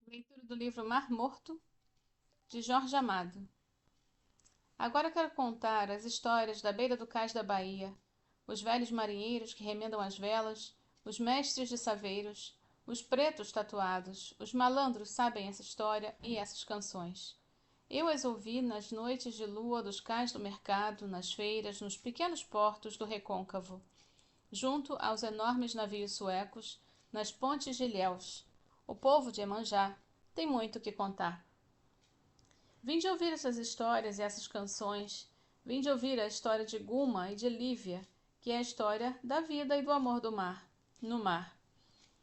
Leitura do livro Mar Morto, de Jorge Amado. Agora quero contar as histórias da beira do cais da Bahia, os velhos marinheiros que remendam as velas, os mestres de saveiros, os pretos tatuados, os malandros sabem essa história e essas canções. Eu as ouvi nas noites de lua dos cais do mercado, nas feiras, nos pequenos portos do recôncavo, junto aos enormes navios suecos, nas pontes de Ilhéus. O povo de Iemanjá tem muito o que contar. Vinde ouvir essas histórias e essas canções. Vinde ouvir a história de Guma e de Lívia, que é a história da vida e do amor do mar, no mar.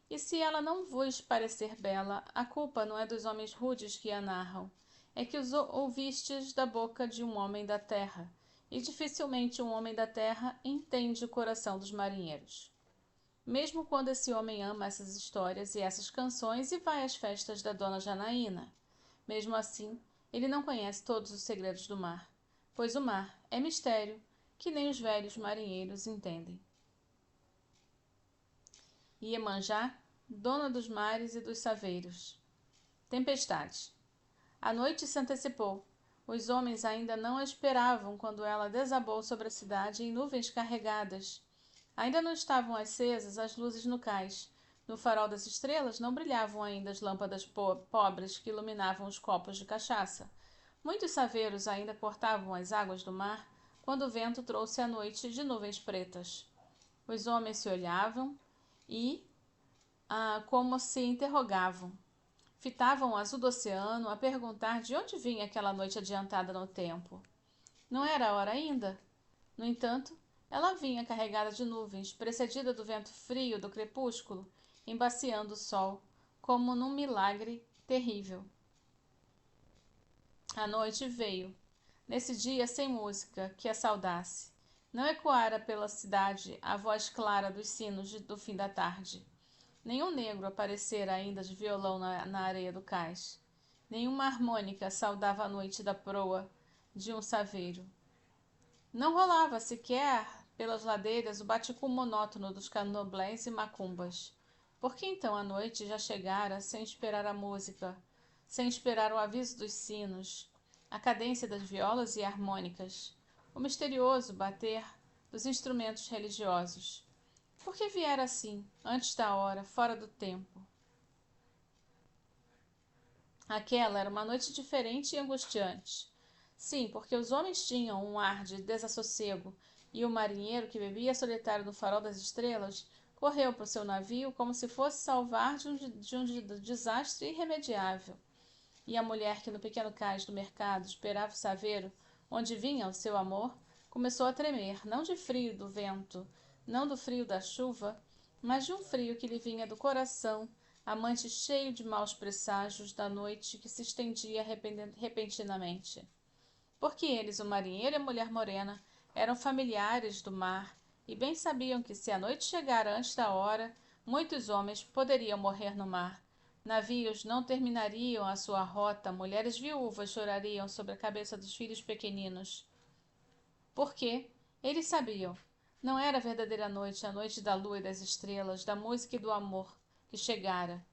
E se ela não vos parecer bela, a culpa não é dos homens rudes que a narram, é que os ouvistes da boca de um homem da terra, e dificilmente um homem da terra entende o coração dos marinheiros. Mesmo quando esse homem ama essas histórias e essas canções e vai às festas da dona Janaína, mesmo assim, ele não conhece todos os segredos do mar, pois o mar é mistério que nem os velhos marinheiros entendem. Iemanjá, dona dos mares e dos saveiros. Tempestade. A noite se antecipou. Os homens ainda não a esperavam quando ela desabou sobre a cidade em nuvens carregadas. Ainda não estavam acesas as luzes no cais. No farol das estrelas não brilhavam ainda as lâmpadas pobres que iluminavam os copos de cachaça. Muitos saveiros ainda cortavam as águas do mar quando o vento trouxe a noite de nuvens pretas. Os homens se olhavam e, como se interrogavam. Fitavam o azul do oceano a perguntar de onde vinha aquela noite adiantada no tempo. Não era a hora ainda? No entanto, ela vinha carregada de nuvens, precedida do vento frio do crepúsculo, embaciando o sol, como num milagre terrível. A noite veio, nesse dia sem música, que a saudasse. Não ecoara pela cidade a voz clara dos sinos do fim da tarde. Nenhum negro aparecera ainda de violão na areia do cais. Nenhuma harmônica saudava a noite da proa de um saveiro. Não rolava sequer pelas ladeiras o baticum monótono dos candomblés e macumbas. Por que então a noite já chegara sem esperar a música, sem esperar o aviso dos sinos, a cadência das violas e harmônicas, o misterioso bater dos instrumentos religiosos? Por que viera assim, antes da hora, fora do tempo? Aquela era uma noite diferente e angustiante. Sim, porque os homens tinham um ar de desassossego, e o marinheiro que bebia solitário no farol das estrelas correu para o seu navio como se fosse salvar de um desastre irremediável. E a mulher que no pequeno cais do mercado esperava o saveiro, onde vinha o seu amor, começou a tremer, não de frio do vento, não do frio da chuva, mas de um frio que lhe vinha do coração, amante cheio de maus presságios da noite que se estendia repentinamente. Porque eles, o marinheiro e a mulher morena, eram familiares do mar e bem sabiam que se a noite chegara antes da hora, muitos homens poderiam morrer no mar. Navios não terminariam a sua rota, mulheres viúvas chorariam sobre a cabeça dos filhos pequeninos. Porque eles sabiam, não era a verdadeira noite, a noite da lua e das estrelas, da música e do amor, que chegara.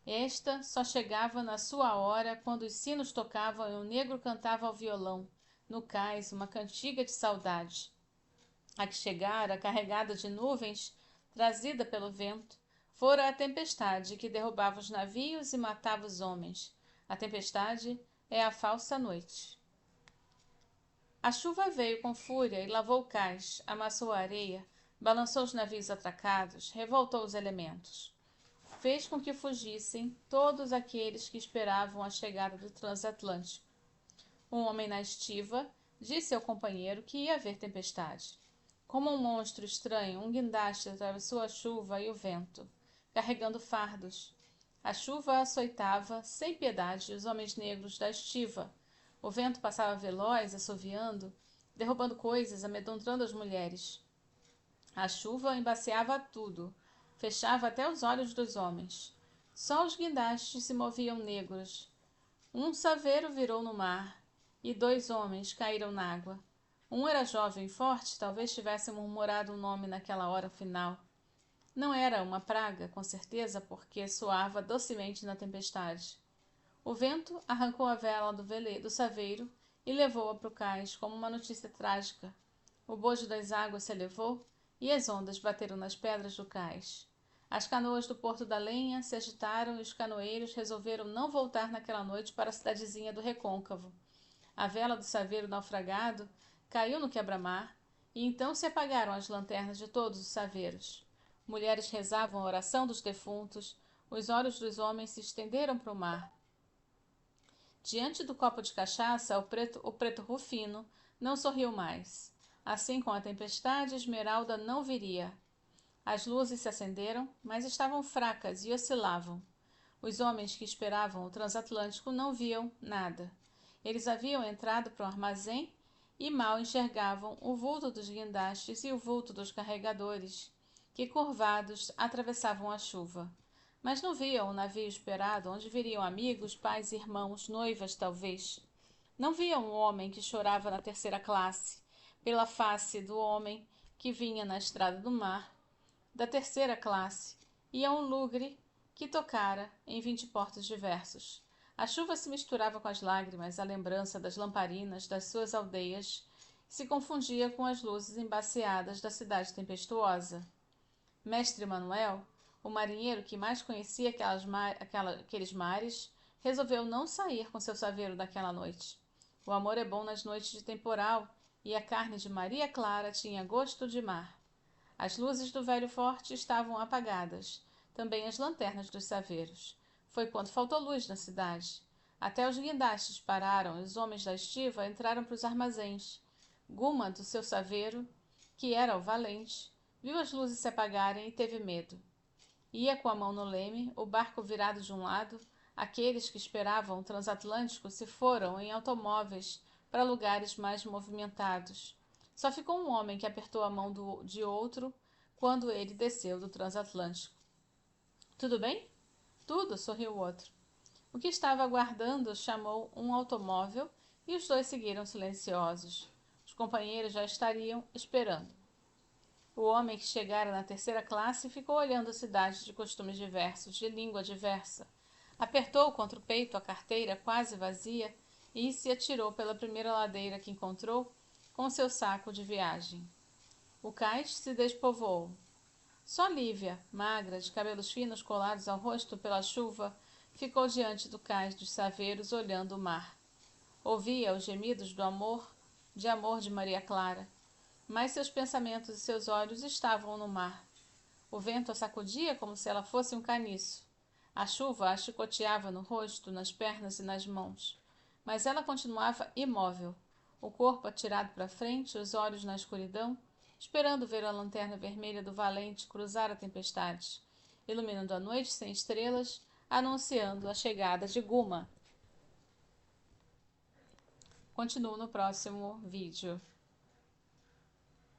Esta só chegava na sua hora, quando os sinos tocavam e o negro cantava ao violão, no cais, uma cantiga de saudade. A que chegara, carregada de nuvens, trazida pelo vento, fora a tempestade que derrubava os navios e matava os homens. A tempestade é a falsa noite. A chuva veio com fúria e lavou o cais, amassou a areia, balançou os navios atracados, revoltou os elementos. Fez com que fugissem todos aqueles que esperavam a chegada do transatlântico. Um homem na estiva disse ao companheiro que ia haver tempestade. Como um monstro estranho, um guindaste atravessou a chuva e o vento, carregando fardos. A chuva açoitava, sem piedade, os homens negros da estiva. O vento passava veloz, assoviando, derrubando coisas, amedrontando as mulheres. A chuva embaciava tudo, fechava até os olhos dos homens. Só os guindastes se moviam negros. Um saveiro virou no mar, e 2 homens caíram na água. Um era jovem e forte, talvez tivesse murmurado um nome naquela hora final. Não era uma praga, com certeza, porque soava docemente na tempestade. O vento arrancou a vela do saveiro e levou-a para o cais como uma notícia trágica. O bojo das águas se elevou e as ondas bateram nas pedras do cais. As canoas do Porto da Lenha se agitaram e os canoeiros resolveram não voltar naquela noite para a cidadezinha do Recôncavo. A vela do saveiro naufragado caiu no quebra-mar e então se apagaram as lanternas de todos os saveiros. Mulheres rezavam a oração dos defuntos, os olhos dos homens se estenderam para o mar. Diante do copo de cachaça, o preto Rufino não sorriu mais. Assim, com a tempestade, Esmeralda não viria. As luzes se acenderam, mas estavam fracas e oscilavam. Os homens que esperavam o transatlântico não viam nada. Eles haviam entrado para o armazém e mal enxergavam o vulto dos guindastes e o vulto dos carregadores, que, curvados, atravessavam a chuva. Mas não viam o navio esperado, onde viriam amigos, pais, irmãos, noivas, talvez. Não viam o homem que chorava na terceira classe, pela face do homem que vinha na estrada do mar, da terceira classe, e a um lugre que tocara em 20 portos diversos. A chuva se misturava com as lágrimas, a lembrança das lamparinas das suas aldeias se confundia com as luzes embaciadas da tempestuosa. Mestre Manuel, o marinheiro que mais conhecia aqueles mares, resolveu não sair com seu saveiro daquela noite. O amor é bom nas noites de temporal, e a carne de Maria Clara tinha gosto de mar. As luzes do velho forte estavam apagadas, também as lanternas dos saveiros. Foi quando faltou luz na cidade. Até os guindastes pararam e os homens da estiva entraram para os armazéns. Guma, do seu saveiro, que era o valente, viu as luzes se apagarem e teve medo. Ia com a mão no leme, o barco virado de um lado. Aqueles que esperavam o transatlântico se foram em automóveis para lugares mais movimentados. Só ficou um homem que apertou a mão de outro quando ele desceu do transatlântico. Tudo bem? Tudo, sorriu o outro. O que estava aguardando chamou um automóvel e os dois seguiram silenciosos. Os companheiros já estariam esperando. O homem que chegara na terceira classe ficou olhando a cidade de costumes diversos, de língua diversa. Apertou contra o peito a carteira quase vazia e se atirou pela primeira ladeira que encontrou com seu saco de viagem. O cais se despovoou. Só Lívia, magra, de cabelos finos colados ao rosto pela chuva, ficou diante do cais dos saveiros olhando o mar. Ouvia os gemidos de amor de Maria Clara, mas seus pensamentos e seus olhos estavam no mar. O vento a sacudia como se ela fosse um caniço. A chuva a chicoteava no rosto, nas pernas e nas mãos. Mas ela continuava imóvel, o corpo atirado para frente, os olhos na escuridão, esperando ver a lanterna vermelha do valente cruzar a tempestade, iluminando a noite sem estrelas, anunciando a chegada de Guma. Continuo no próximo vídeo.